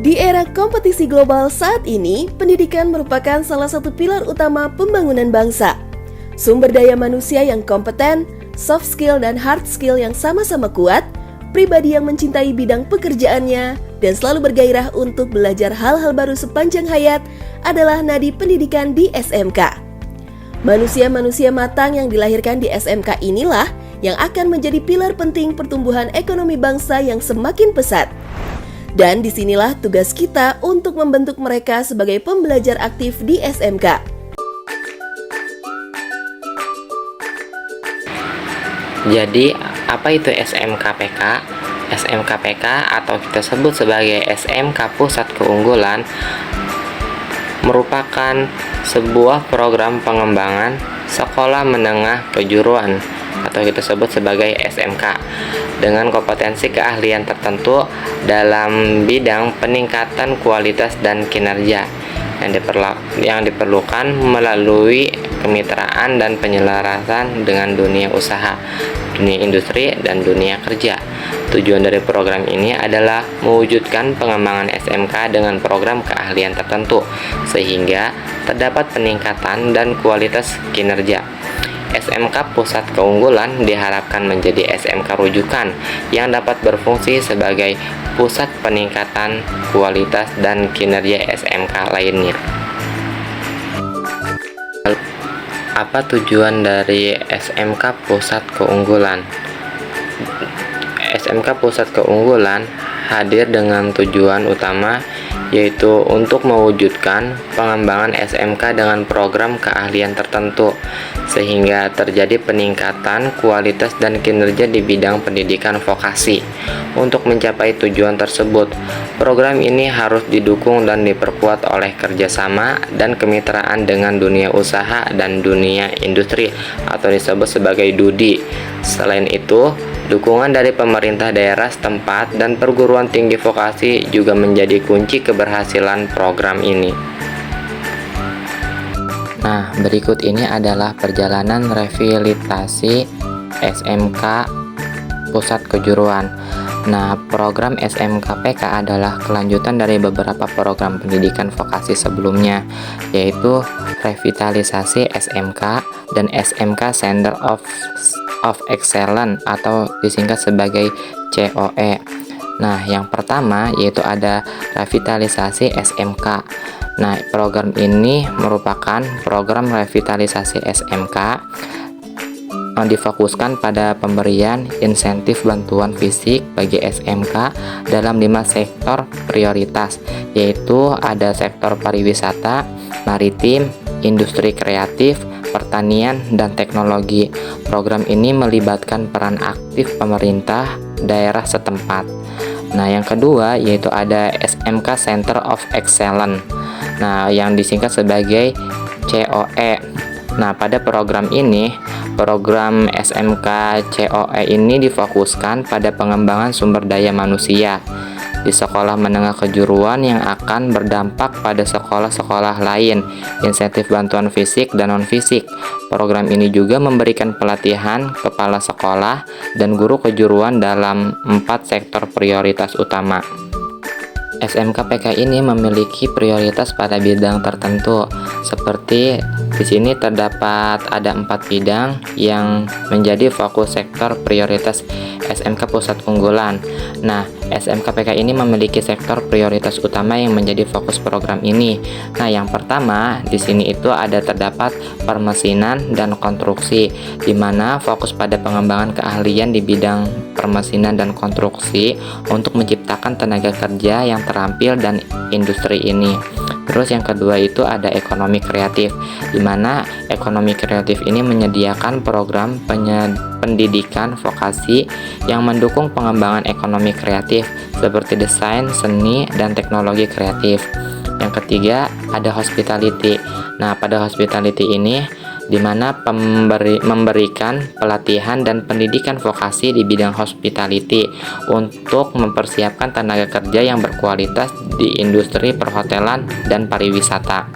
Di era kompetisi global saat ini, pendidikan merupakan salah satu pilar utama pembangunan bangsa. Sumber daya manusia yang kompeten, soft skill dan hard skill yang sama-sama kuat, pribadi yang mencintai bidang pekerjaannya, dan selalu bergairah untuk belajar hal-hal baru sepanjang hayat adalah nadi pendidikan di SMK. Manusia-manusia matang yang dilahirkan di SMK inilah yang akan menjadi pilar penting pertumbuhan ekonomi bangsa yang semakin pesat. Dan disinilah tugas kita untuk membentuk mereka sebagai pembelajar aktif di SMK. Jadi, apa itu SMKPK? SMKPK atau kita sebut sebagai SMK Pusat Keunggulan merupakan sebuah program pengembangan sekolah menengah kejuruan atau kita sebut sebagai SMK dengan kompetensi keahlian tertentu dalam bidang peningkatan kualitas dan kinerja yang diperlukan melalui kemitraan dan penyelarasan dengan dunia usaha, dunia industri, dan dunia kerja. Tujuan dari program ini adalah mewujudkan pengembangan SMK dengan program keahlian tertentu sehingga terdapat peningkatan dan kualitas kinerja. SMK Pusat Keunggulan diharapkan menjadi SMK rujukan yang dapat berfungsi sebagai pusat peningkatan kualitas dan kinerja SMK lainnya. Apa tujuan dari SMK Pusat Keunggulan? SMK Pusat Keunggulan hadir dengan tujuan utama yaitu untuk mewujudkan pengembangan SMK dengan program keahlian tertentu sehingga terjadi peningkatan kualitas dan kinerja di bidang pendidikan vokasi. Untuk mencapai tujuan tersebut, program ini harus didukung dan diperkuat oleh kerjasama dan kemitraan dengan dunia usaha dan dunia industri atau disebut sebagai DUDI. Selain itu, dukungan dari pemerintah daerah setempat dan perguruan tinggi vokasi juga menjadi kunci keberhasilan program ini. Nah, berikut ini adalah perjalanan revitalisasi SMK Pusat Kejuruan. Nah, program SMKPK adalah kelanjutan dari beberapa program pendidikan vokasi sebelumnya, yaitu revitalisasi SMK dan SMK Center of Excellence atau disingkat sebagai COE. Nah, yang pertama yaitu ada revitalisasi SMK. Nah, program ini merupakan program revitalisasi SMK yang difokuskan pada pemberian insentif bantuan fisik bagi SMK dalam 5 sektor prioritas, yaitu ada sektor pariwisata, maritim, industri kreatif, pertanian, dan teknologi. Program ini melibatkan peran aktif pemerintah daerah setempat. Nah, yang kedua yaitu ada SMK Center of Excellence. Nah, yang disingkat sebagai COE. Nah, pada program ini, program SMK COE ini difokuskan pada pengembangan sumber daya manusia di sekolah menengah kejuruan yang akan berdampak pada sekolah-sekolah lain, insentif bantuan fisik dan non-fisik. Program ini juga memberikan pelatihan kepala sekolah dan guru kejuruan dalam 4 sektor prioritas utama. SMKPK ini memiliki prioritas pada bidang tertentu, seperti di sini terdapat ada 4 bidang yang menjadi fokus sektor prioritas SMK Pusat Unggulan. Nah, SMKPK ini memiliki sektor prioritas utama yang menjadi fokus program ini. Nah, yang pertama di sini itu ada terdapat permesinan dan konstruksi, di mana fokus pada pengembangan keahlian di bidang permesinan dan konstruksi untuk menciptakan tenaga kerja yang terampil dan industri ini. Terus yang kedua itu ada ekonomi kreatif, di mana ekonomi kreatif ini menyediakan program pendidikan vokasi yang mendukung pengembangan ekonomi kreatif seperti desain, seni, dan teknologi kreatif. Yang ketiga ada hospitality. Nah, pada hospitality ini di mana memberikan pelatihan dan pendidikan vokasi di bidang hospitality untuk mempersiapkan tenaga kerja yang berkualitas di industri perhotelan dan pariwisata.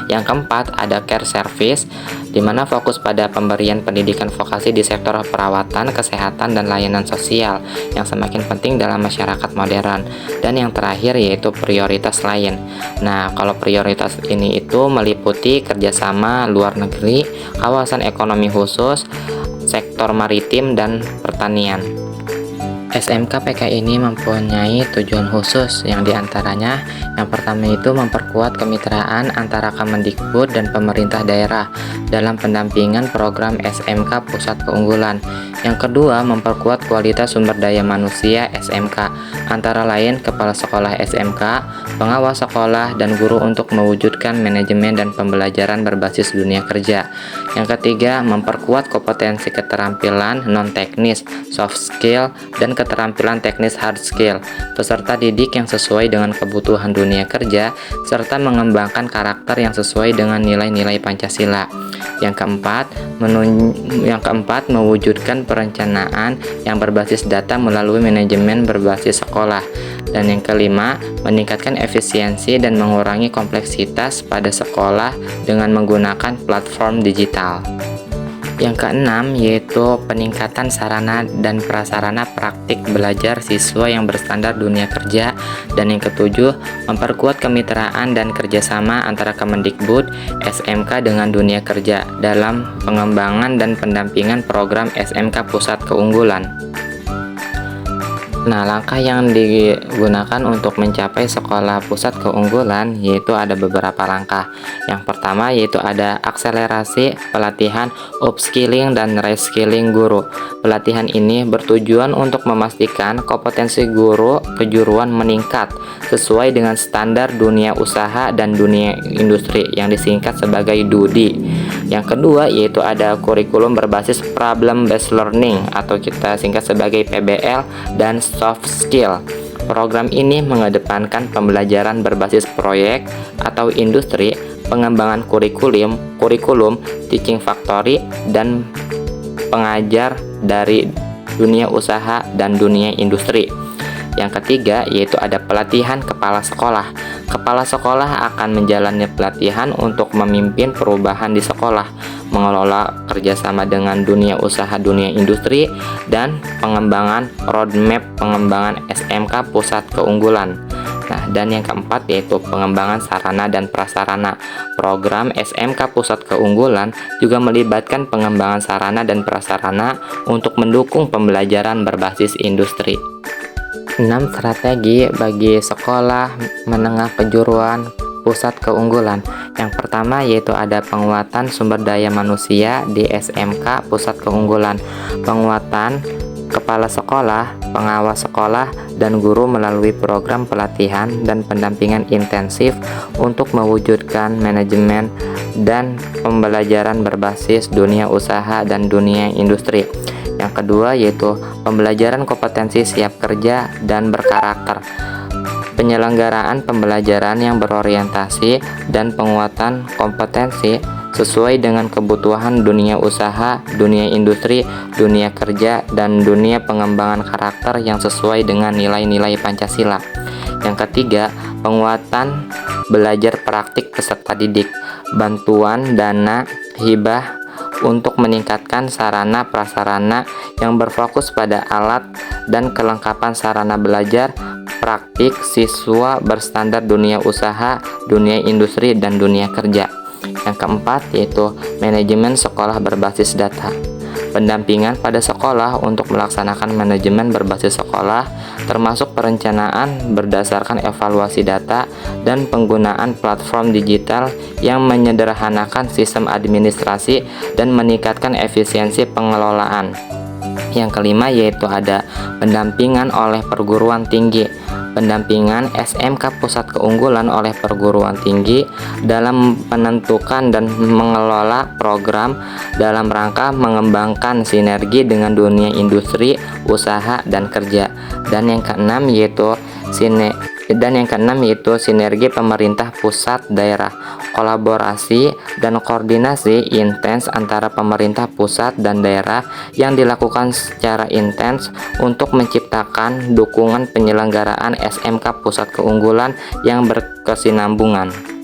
Yang keempat, ada care service, di mana fokus pada pemberian pendidikan vokasi di sektor perawatan, kesehatan, dan layanan sosial yang semakin penting dalam masyarakat modern. Dan yang terakhir yaitu prioritas lain. Nah, kalau prioritas ini itu meliputi kerjasama luar negeri, kawasan ekonomi khusus, sektor maritim, dan pertanian. SMK PK ini mempunyai tujuan khusus yang diantaranya yang pertama itu memperkuat kemitraan antara Kemendikbud dan pemerintah daerah dalam pendampingan program SMK Pusat Keunggulan. Yang kedua, memperkuat kualitas sumber daya manusia SMK, antara lain kepala sekolah SMK, pengawas sekolah, dan guru untuk mewujudkan manajemen dan pembelajaran berbasis dunia kerja. Yang ketiga, memperkuat kompetensi keterampilan non-teknis, soft skill, dan keterampilan teknis hard skill, peserta didik yang sesuai dengan kebutuhan dunia kerja, serta mengembangkan karakter yang sesuai dengan nilai-nilai Pancasila. Yang keempat, mewujudkan perencanaan yang berbasis data melalui manajemen berbasis sekolah. Dan yang kelima, meningkatkan efisiensi dan mengurangi kompleksitas pada sekolah dengan menggunakan platform digital. Yang keenam yaitu peningkatan sarana dan prasarana praktik belajar siswa yang berstandar dunia kerja. Dan yang ketujuh, memperkuat kemitraan dan kerjasama antara Kemendikbud, SMK dengan dunia kerja dalam pengembangan dan pendampingan program SMK Pusat Keunggulan. Nah, langkah yang digunakan untuk mencapai sekolah pusat keunggulan yaitu ada beberapa langkah. Yang pertama yaitu ada akselerasi pelatihan upskilling dan reskilling guru. Pelatihan ini bertujuan untuk memastikan kompetensi guru kejuruan meningkat sesuai dengan standar dunia usaha dan dunia industri yang disingkat sebagai DUDI. Yang kedua yaitu ada kurikulum berbasis problem based learning atau kita singkat sebagai PBL dan soft skill. Program ini mengedepankan pembelajaran berbasis proyek atau industri, pengembangan kurikulum, teaching factory, dan pengajar dari dunia usaha dan dunia industri. Yang ketiga yaitu ada pelatihan kepala sekolah. Kepala sekolah akan menjalani pelatihan untuk memimpin perubahan di sekolah, mengelola kerjasama dengan dunia usaha, dunia industri, dan pengembangan roadmap pengembangan SMK Pusat Keunggulan. Nah, dan yang keempat yaitu pengembangan sarana dan prasarana. Program SMK Pusat Keunggulan juga melibatkan pengembangan sarana dan prasarana untuk mendukung pembelajaran berbasis industri. 6 strategi bagi sekolah menengah kejuruan pusat keunggulan. Yang pertama yaitu ada penguatan sumber daya manusia di SMK Pusat Keunggulan. Penguatan kepala sekolah, pengawas sekolah, dan guru melalui program pelatihan dan pendampingan intensif untuk mewujudkan manajemen dan pembelajaran berbasis dunia usaha dan dunia industri. Yang kedua yaitu pembelajaran kompetensi siap kerja dan berkarakter. Penyelenggaraan pembelajaran yang berorientasi dan penguatan kompetensi sesuai dengan kebutuhan dunia usaha, dunia industri, dunia kerja, dan dunia pengembangan karakter yang sesuai dengan nilai-nilai Pancasila. Yang ketiga, penguatan belajar praktik peserta didik, bantuan dana hibah untuk meningkatkan sarana prasarana yang berfokus pada alat dan kelengkapan sarana belajar praktik siswa berstandar dunia usaha, dunia industri, dan dunia kerja. Yang keempat yaitu manajemen sekolah berbasis data. Pendampingan pada sekolah untuk melaksanakan manajemen berbasis sekolah, termasuk perencanaan berdasarkan evaluasi data dan penggunaan platform digital yang menyederhanakan sistem administrasi dan meningkatkan efisiensi pengelolaan. Yang kelima yaitu ada pendampingan oleh perguruan tinggi. Pendampingan SMK Pusat Keunggulan oleh perguruan tinggi dalam menentukan dan mengelola program dalam rangka mengembangkan sinergi dengan dunia industri, usaha, dan kerja. Dan yang keenam yaitu sinergi pemerintah pusat daerah, kolaborasi dan koordinasi intens antara pemerintah pusat dan daerah yang dilakukan secara intens untuk menciptakan dukungan penyelenggaraan SMK Pusat Keunggulan yang berkesinambungan.